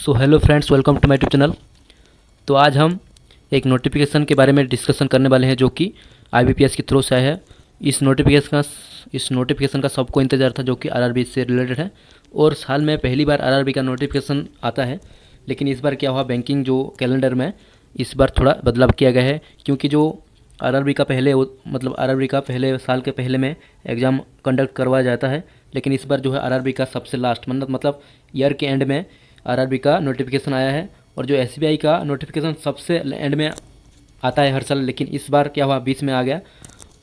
So hello friends, welcome to my YouTube channel. तो आज हम एक नोटिफिकेशन के बारे में डिस्कशन करने वाले हैं जो कि आईबीपीएस के थ्रू से आया है। इस नोटिफिकेशन का सबको इंतज़ार था, जो कि आरआरबी से रिलेटेड है। और साल में पहली बार आरआरबी का नोटिफिकेशन आता है। लेकिन इस बार क्या हुआ, बैंकिंग जो कैलेंडर में इस बार थोड़ा बदलाव किया गया है, क्योंकि जो आरआरबी का पहले साल के पहले में एग्ज़ाम कंडक्ट करवाया जाता है। लेकिन इस बार जो है आरआरबी का सबसे लास्ट मतलब ईयर के एंड में आरआरबी का नोटिफिकेशन आया है। और जो एसबीआई का नोटिफिकेशन सबसे एंड में आता है हर साल, लेकिन इस बार क्या हुआ, बीच में आ गया।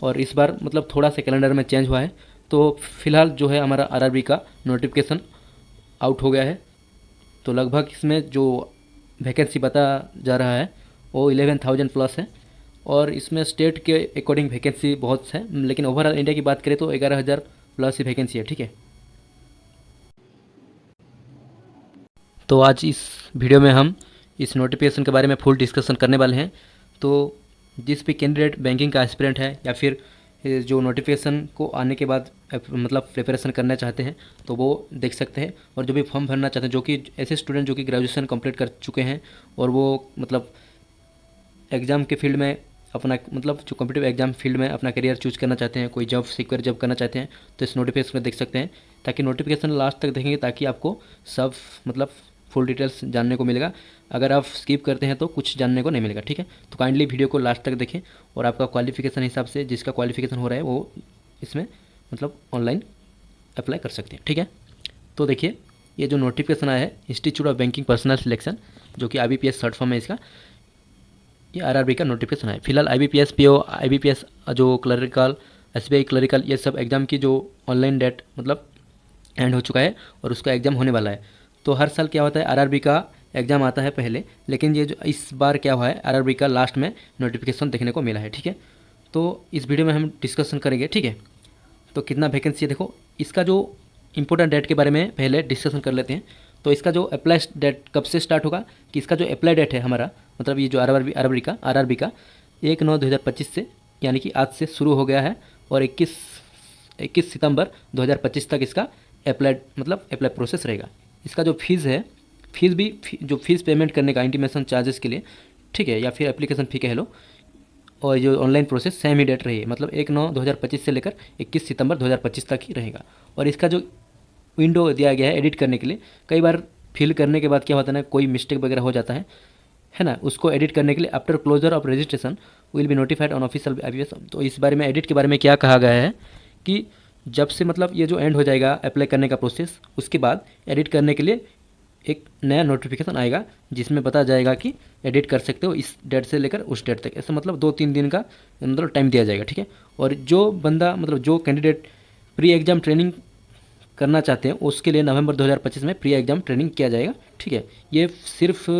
और इस बार मतलब थोड़ा सा कैलेंडर में चेंज हुआ है। तो फिलहाल जो है हमारा आरआरबी का नोटिफिकेशन आउट हो गया है। तो लगभग इसमें जो वैकेंसी बता जा रहा है वो 11,000 प्लस है। और इसमें स्टेट के अकॉर्डिंग वैकेंसी बहुत है, लेकिन ओवरऑल इंडिया की बात करें तो 11,000 प्लस ही वैकेंसी है। ठीक है, तो आज इस वीडियो में हम इस नोटिफिकेशन के बारे में फुल डिस्कशन करने वाले हैं। तो जिस भी कैंडिडेट बैंकिंग का एस्पिरेंट है या फिर जो नोटिफिकेशन को आने के बाद मतलब प्रिपरेशन करना चाहते हैं तो वो देख सकते हैं। और जो भी फॉर्म भरना चाहते हैं, जो कि ऐसे स्टूडेंट जो कि ग्रेजुएशन कंप्लीट कर चुके हैं और वो मतलब एग्ज़ाम के फील्ड में अपना मतलब जो कॉम्पिटिटिव एग्जाम फील्ड में अपना करियर चूज करना चाहते हैं, कोई जॉब सिक्योर जॉब करना चाहते हैं, तो इस नोटिफिकेशन को देख सकते हैं। ताकि नोटिफिकेशन लास्ट तक देखेंगे ताकि आपको सब मतलब फुल डिटेल्स जानने को मिलेगा। अगर आप स्किप करते हैं तो कुछ जानने को नहीं मिलेगा। ठीक है, तो काइंडली वीडियो को लास्ट तक देखें और आपका क्वालिफिकेशन हिसाब से जिसका क्वालिफिकेशन हो रहा है वो इसमें मतलब ऑनलाइन अप्लाई कर सकते हैं। ठीक है, तो देखिए ये जो नोटिफिकेशन आया है institute of banking personal selection, जो कि IBPS शॉर्ट फॉर्म है इसका, ये आरआरबी का नोटिफिकेशन है। फिलहाल IBPS PO, IBPS जो क्लरिकल, SBI क्लरिकल, ये सब एग्ज़ाम की जो ऑनलाइन डेट मतलब एंड हो चुका है और उसका एग्ज़ाम होने वाला है। तो हर साल क्या होता है, आरआरबी का एग्ज़ाम आता है पहले, लेकिन ये जो इस बार क्या हुआ है, आरआरबी का लास्ट में नोटिफिकेशन देखने को मिला है। ठीक है, तो इस वीडियो में हम डिस्कशन करेंगे। ठीक है, तो कितना वैकेंसी है देखो, इसका जो इंपॉर्टेंट डेट के बारे में पहले डिस्कशन कर लेते हैं। तो इसका जो अप्लाई डेट कब से स्टार्ट होगा, कि इसका जो अप्लाई डेट है हमारा मतलब ये जो आरआरबी का 1/9/2025 से यानी कि आज से शुरू हो गया है। और 21 सितंबर 2025 तक इसका अप्लाई प्रोसेस रहेगा। इसका जो फीस है, जो फीस पेमेंट करने का इंटीमेशन चार्जेस के लिए, ठीक है, या फिर एप्लीकेशन फ़ी कह लो, और जो ऑनलाइन प्रोसेस सेम ही डेट रही है, मतलब 1/9/2025 से लेकर 21 सितंबर 2025 तक ही रहेगा। और इसका जो विंडो दिया गया है एडिट करने के लिए, कई बार फिल करने के बाद क्या होता है ना, कोई मिस्टेक वगैरह हो जाता है ना, उसको एडिट करने के लिए after closure of registration will be notified on official IBPS। तो इस बारे में एडिट के बारे में क्या कहा गया है कि जब से मतलब ये जो एंड हो जाएगा अप्लाई करने का प्रोसेस, उसके बाद एडिट करने के लिए एक नया नोटिफिकेशन आएगा जिसमें बता जाएगा कि एडिट कर सकते हो इस डेट से लेकर उस डेट तक। ऐसा मतलब 2-3 दिन का मतलब टाइम दिया जाएगा। ठीक है, और जो बंदा मतलब जो कैंडिडेट प्री एग्ज़ाम ट्रेनिंग करना चाहते हैं उसके लिए नवंबर 2025 में प्री एग्ज़ाम ट्रेनिंग किया जाएगा। ठीक है, ये सिर्फ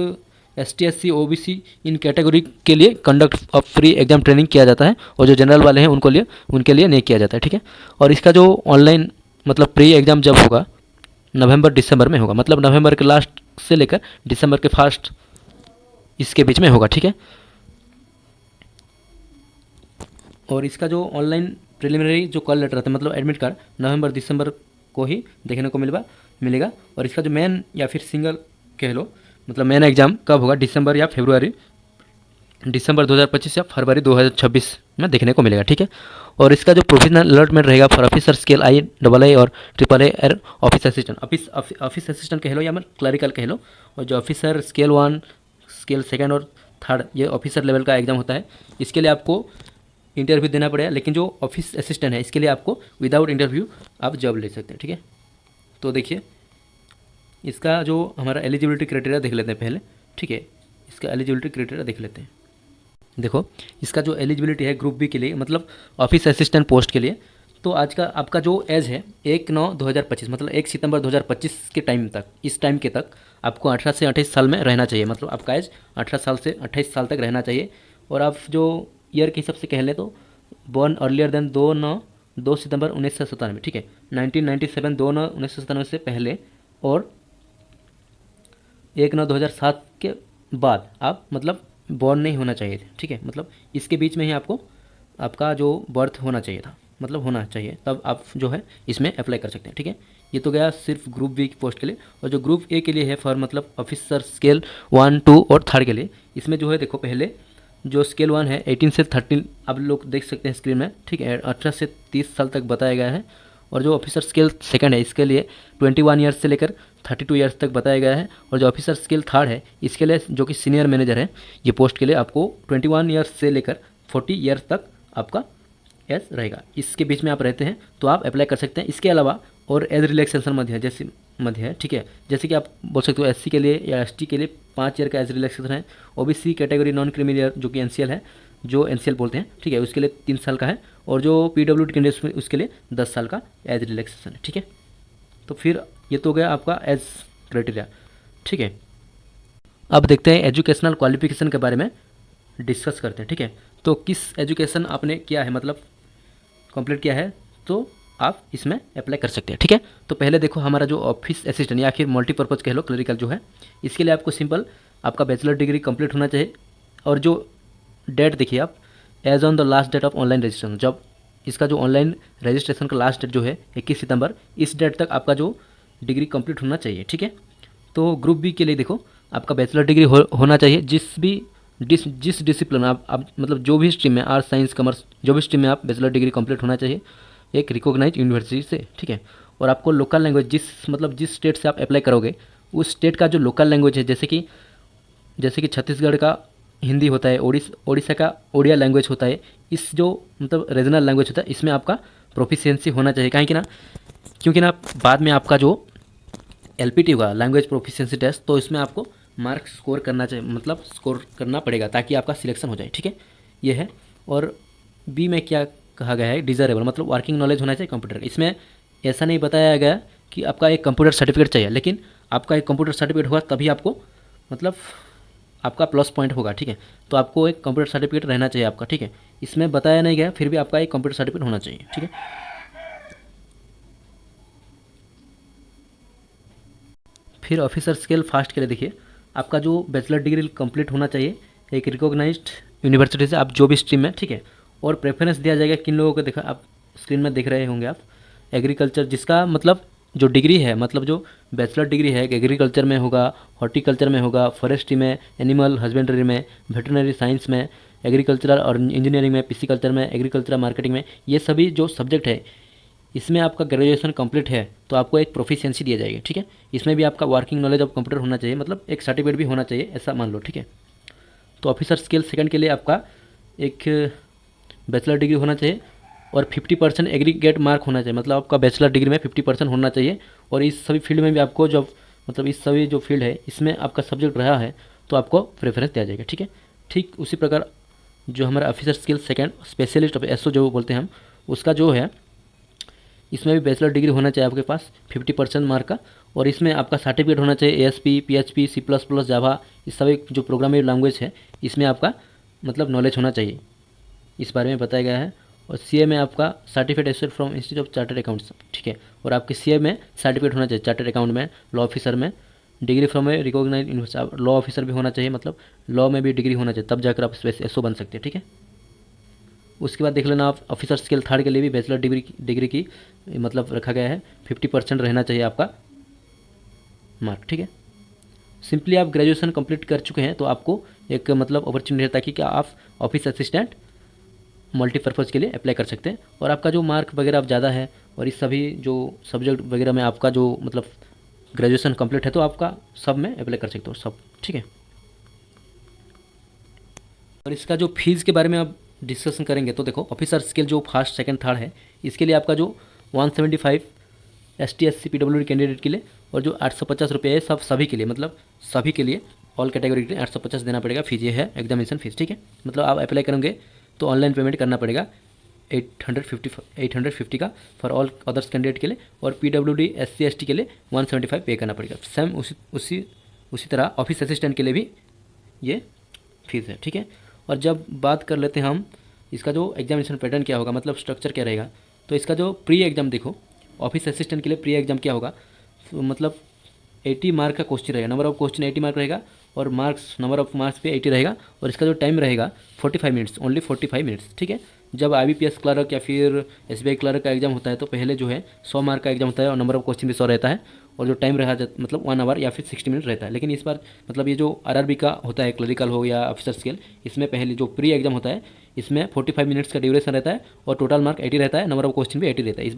ST SC OBC इन कैटेगरी के लिए conduct of free exam training किया जाता है, और जो जनरल वाले हैं उनके लिए नहीं किया जाता है। ठीक है, और इसका जो ऑनलाइन मतलब प्री एग्ज़ाम जब होगा नवंबर दिसंबर में होगा, मतलब नवंबर के लास्ट से लेकर दिसंबर के फर्स्ट इसके बीच में होगा। ठीक है, और इसका जो ऑनलाइन प्रिलिमिनरी जो कॉल लेटर रहता है मतलब एडमिट कार्ड नवंबर दिसंबर को ही देखने को मिलेगा। और इसका जो मेन या फिर सिंगल कह लो मतलब मेन एग्ज़ाम कब होगा, दिसंबर 2025 या फरवरी 2026 में देखने को मिलेगा। ठीक है, और इसका जो प्रोविजनल अलॉटमेंट रहेगा फॉर ऑफिसर स्केल II और AAA ऑफिस असिस्टेंट कह लो या मतलब क्लरिकल कह लो। और जो ऑफिसर स्केल 1, स्केल 2 और 3 ये ऑफिसर लेवल का एग्ज़ाम होता है। इसके लिए आपको इंटरव्यू देना पड़ेगा, लेकिन जो ऑफिस असिस्टेंट है इसके लिए आपको विदाउट इंटरव्यू आप जॉब ले सकते हैं। ठीक है, तो देखिए इसका जो हमारा एलिजिबिलिटी क्राइटेरिया देख लेते हैं पहले। ठीक है, इसका एलिजिबिलिटी क्राइटेरिया देख लेते हैं। देखो इसका जो एलिजिबिलिटी है ग्रुप बी के लिए मतलब ऑफिस असिस्टेंट पोस्ट के लिए, तो आज का आपका जो एज है 1/9/2025 मतलब 1 सितंबर 2025 के टाइम तक, इस टाइम के तक आपको 18 से 28 साल में रहना चाहिए। मतलब आपका एज 18 साल से 28 साल तक रहना चाहिए। और आप जो ईयर के हिसाब से कह लें तो बॉर्न अर्लियर देन 2 सितंबर 1997। ठीक है, 1997 2/9/1997 से पहले और 1/9/2007 के बाद आप मतलब बॉर्न नहीं होना चाहिए थे। ठीक है, मतलब इसके बीच में ही आपका जो बर्थ होना चाहिए था, मतलब होना चाहिए, तब आप जो है इसमें अप्लाई कर सकते हैं। ठीक है, ये तो गया सिर्फ ग्रुप बी की पोस्ट के लिए। और जो ग्रुप ए के लिए है फॉर मतलब ऑफिसर स्केल 1, 2 और 3 के लिए, इसमें जो है देखो पहले जो स्केल 1 है 18 से 13, आप लोग देख सकते हैं स्क्रीन में, ठीक है, 18 से 30 साल तक बताया गया है। और जो ऑफिसर स्केल सेकंड है इसके लिए 21 ईयर्स से लेकर 32 ईयर्स तक बताया गया है। और जो ऑफिसर स्केल थर्ड है इसके लिए जो कि सीनियर मैनेजर है, ये पोस्ट के लिए आपको 21 ईयर्स से लेकर 40 ईयर्स तक आपका एज रहेगा। इसके बीच में आप रहते हैं तो आप अप्लाई कर सकते हैं। इसके अलावा और एज रिलैक्सेशन मध्य है, ठीक है, जैसे कि आप बोल सकते हो एससी के लिए या एसटी के लिए 5 ईयर का एज रिलैक्सेशन है। ओबीसी कैटेगरी नॉन क्रिमिनल जो कि एनसीएल है, जो एनसीएल बोलते हैं, ठीक है, उसके लिए 3 साल का है। और जो पीडब्ल्यूडी कैंडिडेट उसके लिए 10 साल का एज रिलैक्सेशन है, ठीक है। तो फिर ये तो हो गया आपका एज क्राइटेरिया, ठीक है। अब देखते हैं एजुकेशनल क्वालिफिकेशन के बारे में डिस्कस करते हैं, ठीक है। तो किस एजुकेशन आपने किया है, मतलब कंप्लीट किया है, तो आप इसमें अप्लाई कर सकते हैं, ठीक है। तो पहले देखो हमारा जो ऑफिस असिस्टेंट या फिर मल्टीपर्पज़ कह लो क्लरिकल जो है, इसके लिए आपको सिंपल आपका बैचलर डिग्री कंप्लीट होना चाहिए। और जो डेट देखिए आप, as on the last date of online registration, जब इसका जो ऑनलाइन रजिस्ट्रेशन का लास्ट डेट जो है 21 सितंबर, इस डेट तक आपका जो डिग्री कंप्लीट होना चाहिए, ठीक है। तो ग्रुप बी के लिए देखो आपका बैचलर डिग्री होना चाहिए जिस डिसिप्लिन आप मतलब जो भी स्ट्रीम में, आर्ट्स साइंस कॉमर्स जो भी स्ट्रीम में आप बैचलर डिग्री कंप्लीट होना चाहिए एक रिकॉग्नाइज यूनिवर्सिटी से, ठीक है। और आपको लोकल लैंग्वेज जिस स्टेट से आप अप्लाई करोगे उस स्टेट का जो लोकल लैंग्वेज है, जैसे कि छत्तीसगढ़ का हिंदी होता है, ओडिशा का ओडिया लैंग्वेज होता है, इस जो मतलब रीजनल लैंग्वेज होता है इसमें आपका प्रोफिशिएंसी होना चाहिए। क्योंकि ना बाद में आपका जो एलपीटी होगा, लैंग्वेज प्रोफिशिएंसी टेस्ट, तो इसमें आपको मार्क्स स्कोर करना चाहिए, मतलब स्कोर करना पड़ेगा ताकि आपका सिलेक्शन हो जाए, ठीक है, ये है। और बी में क्या कहा गया है, डिज़ायरेबल मतलब वर्किंग नॉलेज होना चाहिए कंप्यूटर का। इसमें ऐसा नहीं बताया गया कि आपका एक कंप्यूटर सर्टिफिकेट चाहिए, लेकिन आपका एक कंप्यूटर सर्टिफिकेट होगा तभी आपको मतलब आपका प्लस पॉइंट होगा, ठीक है। तो आपको एक कंप्यूटर सर्टिफिकेट रहना चाहिए आपका, ठीक है। इसमें बताया नहीं गया, फिर भी आपका एक कंप्यूटर सर्टिफिकेट होना चाहिए, ठीक है। फिर ऑफिसर स्केल फास्ट के लिए देखिए आपका जो बैचलर डिग्री कंप्लीट होना चाहिए एक रिकॉग्नाइज्ड यूनिवर्सिटी से, आप जो भी स्ट्रीम में, ठीक है। और प्रेफरेंस दिया जाएगा किन लोगों को, देखा आप स्क्रीन में देख रहे होंगे आप, एग्रीकल्चर, जिसका मतलब जो डिग्री है, मतलब जो बैचलर डिग्री है एग्रीकल्चर में होगा, हॉर्टिकल्चर में होगा, फॉरेस्ट्री में, एनिमल हस्बेंड्री में, वेटरनरी साइंस में, एग्रीकल्चरल और इंजीनियरिंग में, पिसिकल्चर में, एग्रीकल्चर मार्केटिंग में, ये सभी जो सब्जेक्ट है इसमें आपका ग्रेजुएशन कंप्लीट है तो आपको एक प्रोफिशिएंसी दिया जाएगी, ठीक है। इसमें भी आपका वर्किंग नॉलेज ऑफ कंप्यूटर होना चाहिए, मतलब एक सर्टिफिकेट भी होना चाहिए, ऐसा मान लो, ठीक है। तो ऑफिसर स्केल सेकंड के लिए आपका एक बैचलर डिग्री होना चाहिए और 50% एग्रीगेट मार्क होना चाहिए, मतलब आपका बैचलर डिग्री में 50% होना चाहिए। और इस सभी फील्ड में भी आपको जब मतलब इस सभी जो फील्ड है इसमें आपका सब्जेक्ट रहा है तो आपको प्रेफरेंस दिया जाएगा, ठीक है। ठीक उसी प्रकार जो हमारा officer skill second specialist of SO जो बोलते हैं हम, उसका जो है इसमें भी बैचलर डिग्री होना चाहिए आपके पास 50% मार्क का। और इसमें आपका सर्टिफिकेट होना चाहिए ASP, PHP, C++, जावा, इस सभी जो प्रोग्रामिंग लैंग्वेज है इसमें आपका मतलब नॉलेज होना चाहिए, इस बारे में बताया गया है। और CA में आपका certificate issued from institute of chartered accounts, ठीक है। और आपके CA में सर्टिफिकेट होना चाहिए, चार्टर्ड अकाउंट में, लॉ ऑफिसर में degree from a recognised university, law officer भी होना चाहिए, मतलब लॉ में भी डिग्री होना चाहिए, तब जाकर आप SO बन सकते हैं, ठीक है। उसके बाद देख लेना आप ऑफिसर स्किल थर्ड के लिए भी बैचलर डिग्री की मतलब रखा गया है 50% रहना चाहिए आपका मार्क, ठीक है। सिंपली आप ग्रेजुएशन कंप्लीट कर चुके हैं तो आपको एक मतलब अपॉर्चुनिटी रहता है कि आप ऑफिस असिस्टेंट मल्टीपर्पज़ के लिए अप्लाई कर सकते हैं। और आपका जो मार्क वगैरह आप ज़्यादा है और इस सभी जो सब्जेक्ट वगैरह में आपका जो मतलब ग्रेजुएशन कंप्लीट है तो आपका सब में अप्लाई कर सकते हो सब, ठीक है। और इसका जो फीस के बारे में आप डिस्कशन करेंगे तो देखो ऑफिसर स्किल जो फर्स्ट सेकंड थर्ड है इसके लिए आपका जो 175 ST SC PWD कैंडिडेट के लिए और जो 850 रुपये है सभी के लिए, मतलब सभी के लिए ऑल कैटेगरी के लिए 850 देना पड़ेगा फीस, ये है एग्जामिनेशन फीस, ठीक है। मतलब आप अप्लाई करेंगे तो ऑनलाइन पेमेंट करना पड़ेगा 850 का फॉर ऑल अदर्स कैंडिडेट के लिए, और PWD SC ST के लिए 175 पे करना पड़ेगा। सेम उसी तरह ऑफिस असिस्टेंट के लिए भी ये फीस है, ठीक है। और जब बात कर लेते हैं हम इसका जो एग्जामिनेशन पैटर्न क्या होगा, मतलब स्ट्रक्चर क्या रहेगा, तो इसका जो प्री एग्ज़ाम देखो ऑफिस असिस्टेंट के लिए प्री एग्ज़ाम क्या होगा, तो मतलब 80 मार्क का क्वेश्चन रहेगा, नंबर ऑफ क्वेश्चन 80 मार्क रहेगा और मार्क्स नंबर ऑफ मार्क्स पे 80 रहेगा। और इसका जो टाइम रहेगा 45 मिनट्स, ओनली 45 मिनट्स, ठीक है। जब IBPS क्लर्क या फिर SBI क्लर्क का एग्जाम होता है तो पहले जो है 100 मार्क का एग्जाम होता है और नंबर ऑफ क्वेश्चन भी 100 रहता है और जो टाइम रहा मतलब 1 आवर या फिर 60 मिनट रहता है। लेकिन इस बार मतलब ये जो RRB का होता है, क्लरिकल हो या ऑफिसर स्केल, इसमें पहले जो प्री एग्जाम होता है इसमें 45 मिनट्स का ड्यूरेशन रहता है और टोटल मार्क 80 रहता है, नंबर ऑफ क्वेश्चन भी 80 रहता है।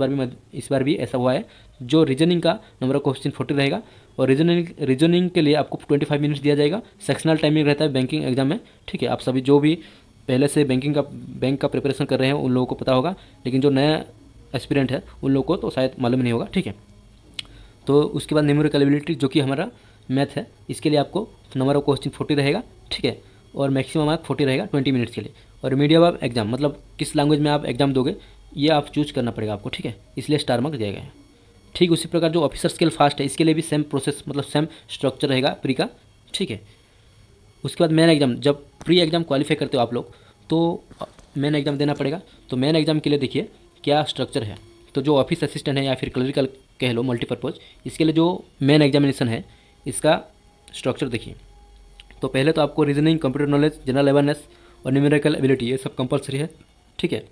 इस बार भी ऐसा हुआ है। जो रीजनिंग का नंबर ऑफ क्वेश्चन 40 रहेगा और रीजनिंग के लिए आपको 25 मिनट्स दिया जाएगा। सेक्शनल टाइमिंग रहता है बैंकिंग एग्जाम में, ठीक है। आप सभी जो भी पहले से बैंक का प्रिपरेशन कर रहे हैं उन लोगों को पता होगा, लेकिन जो नया एस्पिरेंट है उन लोगों को तो शायद मालूम नहीं होगा, ठीक है। तो उसके बाद न्यूमेरिकल एबिलिटी जो कि हमारा मैथ है, इसके लिए आपको नंबर ऑफ क्वेश्चन 40 रहेगा, ठीक है, और मैक्सिमम मार्क 40 रहेगा 20 मिनट्स के लिए। और मीडियम ऑफ एग्जाम मतलब किस लैंग्वेज में आप एग्जाम दोगे ये आप चूज करना पड़ेगा आपको, ठीक है, इसलिए स्टार मार्क दिया गया है। ठीक उसी प्रकार जो ऑफिसर स्केल फास्ट है इसके लिए भी सेम प्रोसेस मतलब सेम स्ट्रक्चर रहेगा प्री का, ठीक है। उसके बाद मेन एग्जाम, जब प्री एग्जाम क्वालिफाई करते हो आप लोग तो मेन एग्जाम देना पड़ेगा। तो मेन एग्जाम के लिए देखिए क्या स्ट्रक्चर है। तो जो ऑफिस असिस्टेंट है या फिर क्लरिकल कह लो मल्टीपर्पज़, इसके लिए जो मेन एग्जामिनेशन है इसका स्ट्रक्चर देखिए। तो पहले तो आपको reasoning, computer knowledge, general awareness और न्यूमेरिकल एबिलिटी ये सब कंपलसरी है, ठीक है।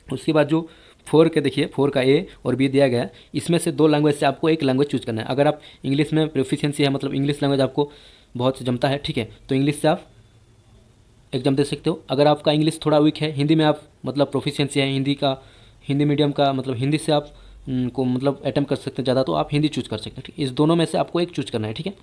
उसके बाद जो 4 के देखिए 4 का A और B दिया गया है, इसमें से 2 लैंग्वेज से आपको एक लैंग्वेज चूज करना है। अगर आप इंग्लिश में प्रोफिशिएंसी है मतलब इंग्लिश लैंग्वेज आपको बहुत जमता है, ठीक है, तो इंग्लिश से आप एग्जाम दे सकते हो। अगर आपका इंग्लिश थोड़ा वीक है, हिंदी में आप मतलब प्रोफिशिएंसी है हिंदी मीडियम का मतलब हिंदी से आप को मतलब अटेम्प्ट कर सकते हैं ज़्यादा, तो आप हिंदी चूज कर सकते हैं, ठीक। इस दोनों में से आपको एक चूज करना है, ठीक है।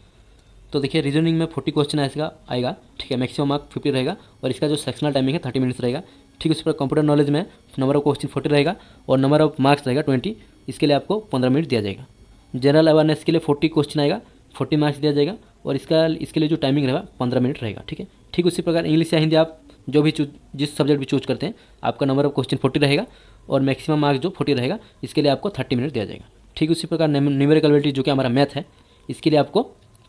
तो देखिए रीजनिंग में 40 क्वेश्चन आएगा, ठीक है, मैक्सिमम मार्क 50 रहेगा और इसका जो सेक्शनल टाइमिंग है 30 मिनट्स रहेगा, ठीक। उसी पर कंप्यूटर नॉलेज में नंबर ऑफ क्वेश्चन 40 रहेगा और नंबर ऑफ मार्क्स रहेगा 20, इसके लिए आपको 15 मिनट दिया जाएगा। जनरल अवेयरनेस के लिए 40 क्वेश्चन आएगा, 40 मार्क्स दिया जाएगा और इसके लिए जो टाइमिंग रहेगा 15 मिनट रहेगा, ठीक है। ठीक उसी प्रकार इंग्लिश या हिंदी आप जो भी जिस सब्जेक्ट भी चूज करते हैं आपका नंबर ऑफ क्वेश्चन 40 रहेगा और मैक्सिमम मार्क्स जो 40 रहेगा इसके लिए आपको 30 मिनट दिया जाएगा। ठीक उसी प्रकार न्यूमेरिकल एबिलिटी जो कि हमारा मैथ है, इसके लिए आपको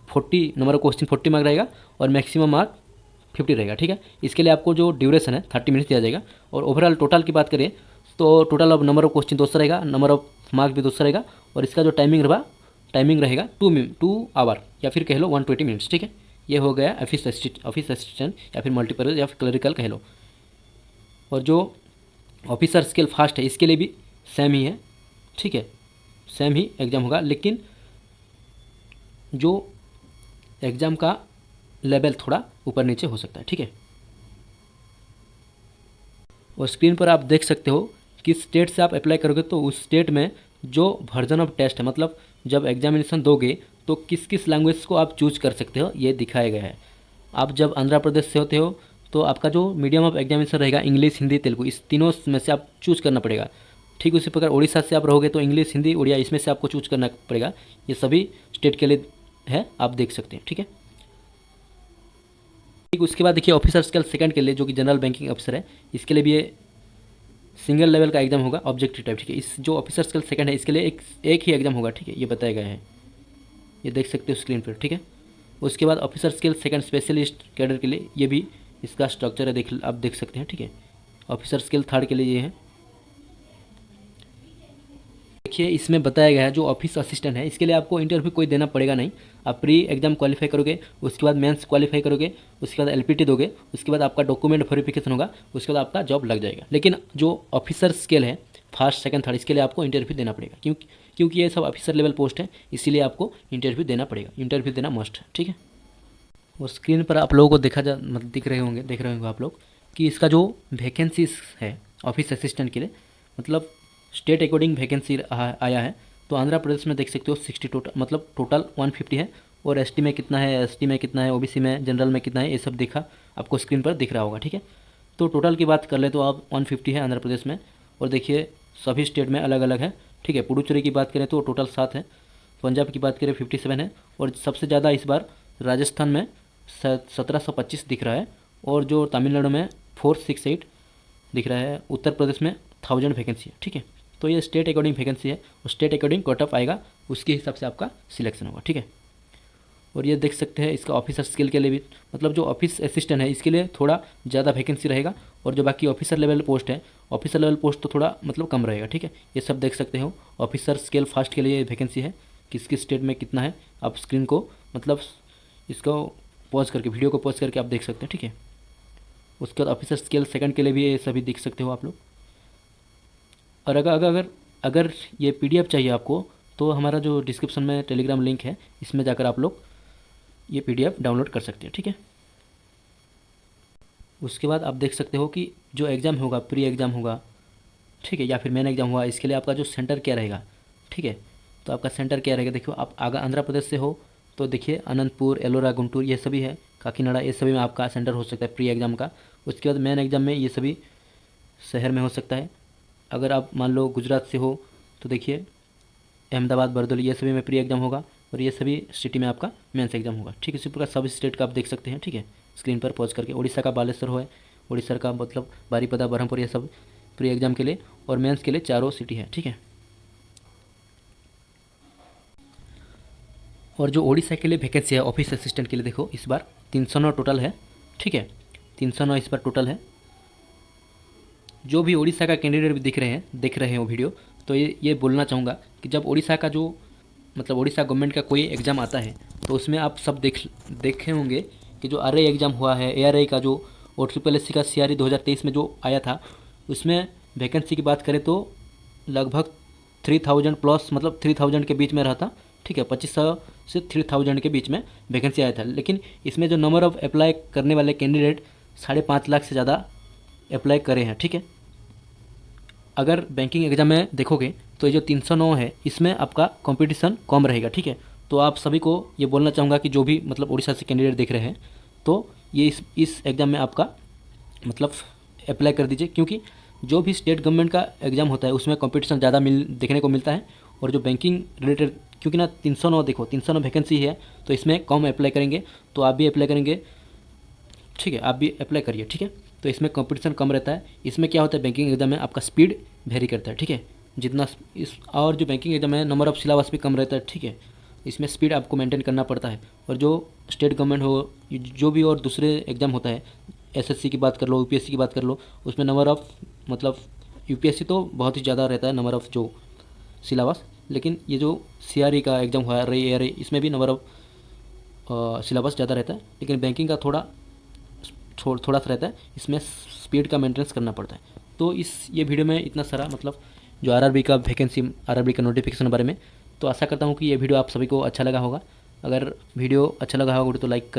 40 नंबर ऑफ क्वेश्चन 40 मार्क रहेगा और मैक्सिमम मार्क 50 रहेगा, ठीक है। इसके लिए आपको जो ड्यूरेशन है 30 मिनट्स दिया जाएगा। और ओवरऑल टोटल की बात करें तो total of number of question 200 रहेगा, नंबर ऑफ मार्क्स भी 200 रहेगा और इसका जो टाइमिंग रहेगा 2 आवर या फिर कह लो 120 मिनट्स, ठीक है। ये हो गया ऑफिस असिस्टेंट या फिर मल्टीपर्पज़ या फिर क्लरिकल कह लो। और जो ऑफिसर स्केल फास्ट है इसके लिए भी सेम ही है, ठीक है, सेम ही एग्ज़ाम होगा, लेकिन जो एग्ज़ाम का लेवल थोड़ा ऊपर नीचे हो सकता है, ठीक है। और स्क्रीन पर आप देख सकते हो किस स्टेट से आप अप्लाई करोगे तो उस स्टेट में जो वर्जन ऑफ टेस्ट है मतलब जब एग्जामिनेशन दोगे तो किस किस लैंग्वेज को आप चूज कर सकते हो ये दिखाया गया है। आप जब आंध्र प्रदेश से होते हो तो आपका जो मीडियम ऑफ एग्जामिनेशन रहेगा इंग्लिश, हिंदी, तेलुगु, इस तीनों में से आप चूज करना पड़ेगा। ठीक उसी प्रकार उड़ीसा से आप रहोगे तो इंग्लिश, हिंदी, उड़िया इसमें से आपको चूज करना पड़ेगा। ये सभी स्टेट के लिए है, आप देख सकते हैं, ठीक है। ठीक उसके बाद देखिए ऑफिसर स्केल सेकंड के लिए जो कि जनरल बैंकिंग अफसर है इसके लिए भी ये सिंगल लेवल का एग्जाम होगा, ऑब्जेक्टिव टाइप, ठीक है। इस जो ऑफिसर स्केल सेकंड है इसके लिए एक ही एग्जाम होगा, ठीक है, ये बताया गया है, ये देख सकते हो स्क्रीन पर, ठीक है। उसके बाद officer scale second specialist cadre के लिए ये भी इसका स्ट्रक्चर है, आप देख सकते हैं, ठीक है। ऑफिसर स्केल थर्ड के लिए ये है। देखिए इसमें बताया गया है जो ऑफिस असिस्टेंट है इसके लिए आपको इंटरव्यू कोई देना पड़ेगा नहीं। आप प्री एग्जाम क्वालिफाई करोगे, उसके बाद मेंस क्वालिफाई करोगे, उसके बाद LPT दोगे, उसके बाद आपका डॉक्यूमेंट वेरिफिकेशन होगा, उसके बाद आपका जॉब लग जाएगा। लेकिन जो ऑफिसर स्केल है फर्स्ट, सेकंड, थर्ड इसके लिए आपको इंटरव्यू देना पड़ेगा, क्योंकि ये सब ऑफिसर लेवल पोस्ट है, इसीलिए आपको इंटरव्यू देना पड़ेगा, इंटरव्यू देना मस्ट है, ठीक है। और स्क्रीन पर आप लोगों को देख रहे होंगे आप लोग कि इसका जो वैकेंसीज है ऑफिस असिस्टेंट के लिए मतलब स्टेट अकॉर्डिंग वैकेंसी आया है। तो आंध्र प्रदेश में देख सकते हो 60 टोटल 150 है और ST में कितना है, ST में कितना है, OBC में, जनरल में कितना है, ये सब आपको स्क्रीन पर दिख रहा होगा, ठीक है। तो टोटल की बात कर ले तो आप 150 है आंध्र प्रदेश में और देखिए सभी स्टेट में अलग अलग है, ठीक है। पुडुचेरी की बात करें तो टोटल 7 है, पंजाब की बात करें 57 है और सबसे ज़्यादा इस बार राजस्थान में 1725 दिख रहा है और जो तमिलनाडु में 468 दिख रहा है, उत्तर प्रदेश में 1000 वैकेंसी है, ठीक है। तो ये स्टेट अकॉर्डिंग वैकेंसी है और स्टेट अकॉर्डिंग कट ऑफ आएगा, उसके हिसाब से आपका सिलेक्शन होगा, ठीक है। और ये देख सकते हैं इसका ऑफिसर स्किल के लिए भी मतलब जो ऑफिस असिस्टेंट है इसके लिए थोड़ा ज़्यादा वैकेंसी रहेगा और जो बाकी ऑफिसर लेवल पोस्ट है ऑफिसर लेवल पोस्ट तो थोड़ा मतलब कम रहेगा, ठीक है। ये सब देख सकते हो ऑफिसर स्केल फास्ट के लिए वैकेंसी है, किस किस स्टेट में कितना है, आप स्क्रीन को मतलब इसको पॉज करके वीडियो को पॉज करके आप देख सकते हैं, ठीक है। उसके बाद ऑफिसर स्केल सेकंड के लिए भी ये सभी देख सकते हो आप लोग। और अगर ये पीडीएफ चाहिए आपको तो हमारा जो डिस्क्रिप्शन में टेलीग्राम लिंक है इसमें जाकर आप लोग ये पीडीएफ डाउनलोड कर सकते हैं, ठीक है। उसके बाद आप देख सकते हो कि जो एग्ज़ाम होगा, प्री एग्ज़ाम होगा, ठीक है, या फिर मेन एग्ज़ाम हुआ, इसके लिए आपका जो सेंटर क्या रहेगा, ठीक है। तो आपका सेंटर क्या रहेगा, देखो आप आंध्र प्रदेश से हो तो देखिए अनंतपुर, एलोरा, गुंटूर ये सभी है, काकीनाडा, ये सभी में आपका सेंटर हो सकता है प्री एग्ज़ाम का। उसके बाद मेन एग्ज़ाम में ये सभी शहर में हो सकता है। अगर आप मान लो गुजरात से हो तो देखिए अहमदाबाद, बरदौली ये सभी में प्री एग्ज़ाम होगा और ये सभी सिटी में आपका मेंस एग्ज़ाम होगा, ठीक है। इसी प्रकार सब स्टेट का आप देख सकते हैं, ठीक है, स्क्रीन पर पॉज करके। उड़ीसा का बालेश्वर है, उड़ीसा का मतलब बारीपदा, बरहमपुर ये सब प्री एग्ज़ाम के लिए और मेंस के लिए चारों सिटी है, ठीक है। और जो उड़ीसा के लिए वैकेंसी है ऑफिस असिस्टेंट के लिए, देखो इस बार 309 टोटल है, ठीक है, 309 इस बार टोटल है। जो भी उड़ीसा का कैंडिडेट भी देख रहे हो वीडियो, तो ये बोलना चाहूँगा कि जब उड़ीसा का जो मतलब उड़ीसा गवर्नमेंट का कोई एग्ज़ाम आता है तो उसमें आप सब देखे होंगे कि जो आरआई एग्ज़ाम हुआ है, एआरआई का जो और SSSC का सीआरई 2023 में जो आया था, उसमें वैकेंसी की बात करें तो लगभग 3000 प्लस, मतलब 3000 के बीच में रहा था, ठीक है, 2500 से 3000 के बीच में वैकेंसी आया था। लेकिन इसमें जो नंबर ऑफ़ अप्लाई करने वाले कैंडिडेट 5.5 लाख से ज़्यादा अप्लाई करे हैं, ठीक है। अगर बैंकिंग एग्ज़ाम में देखोगे तो ये जो 309 है इसमें आपका कंपटीशन कम रहेगा, ठीक है। तो आप सभी को ये बोलना चाहूँगा कि जो भी मतलब उड़ीसा से कैंडिडेट देख रहे हैं तो ये इस एग्ज़ाम में आपका मतलब अप्लाई कर दीजिए, क्योंकि जो भी स्टेट गवर्नमेंट का एग्ज़ाम होता है उसमें कंपटीशन ज़्यादा देखने को मिलता है। और जो बैंकिंग रिलेटेड, क्योंकि ना 309 देखो 309 वैकेंसी है तो इसमें कम अप्लाई करेंगे, तो आप भी अप्लाई करेंगे, ठीक है, आप भी अप्लाई करिए, ठीक है। तो इसमें कंपटीशन कम रहता है। इसमें क्या होता है बैंकिंग एग्जाम में आपका स्पीड वेरी करता है, ठीक है, जितना इस और जो बैंकिंग एग्जाम में नंबर ऑफ सिलेबस भी कम रहता है, ठीक है। इसमें स्पीड आपको मेंटेन करना पड़ता है। और जो स्टेट गवर्नमेंट हो, जो भी और दूसरे एग्ज़ाम होता है, एसएससी की बात कर लो, यूपीएससी की बात कर लो, उसमें नंबर ऑफ मतलब यूपीएससी तो बहुत ही ज़्यादा रहता है नंबर ऑफ जो सिलेबस, लेकिन ये जो सीआरई का एग्ज़ाम हुआ रही है इसमें भी नंबर ऑफ सिलेबस ज़्यादा रहता है, लेकिन बैंकिंग का थोड़ा सा रहता है, इसमें स्पीड का मेंटेनेंस करना पड़ता है। तो ये वीडियो में इतना सारा मतलब जो आरआरबी का वैकेंसी, आरआरबी का नोटिफिकेशन बारे में, तो आशा करता हूँ कि ये वीडियो आप सभी को अच्छा लगा होगा। अगर वीडियो अच्छा लगा होगा तो लाइक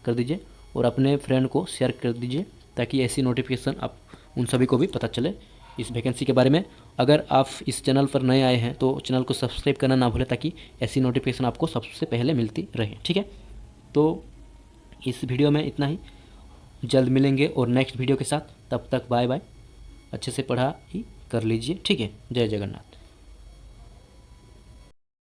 कर दीजिए और अपने फ्रेंड को शेयर कर दीजिए, ताकि ऐसी नोटिफिकेशन आप उन सभी को भी पता चले इस वैकेंसी के बारे में। अगर आप इस चैनल पर नए आए हैं तो चैनल को सब्सक्राइब करना ना भूलें, ताकि ऐसी नोटिफिकेशन आपको सबसे पहले मिलती रहे, ठीक है। तो इस वीडियो में इतना ही, जल्द मिलेंगे और नेक्स्ट वीडियो के साथ। तब तक बाय बाय, अच्छे से पढ़ाई कर लीजिए, ठीक है। जय जगन्नाथ।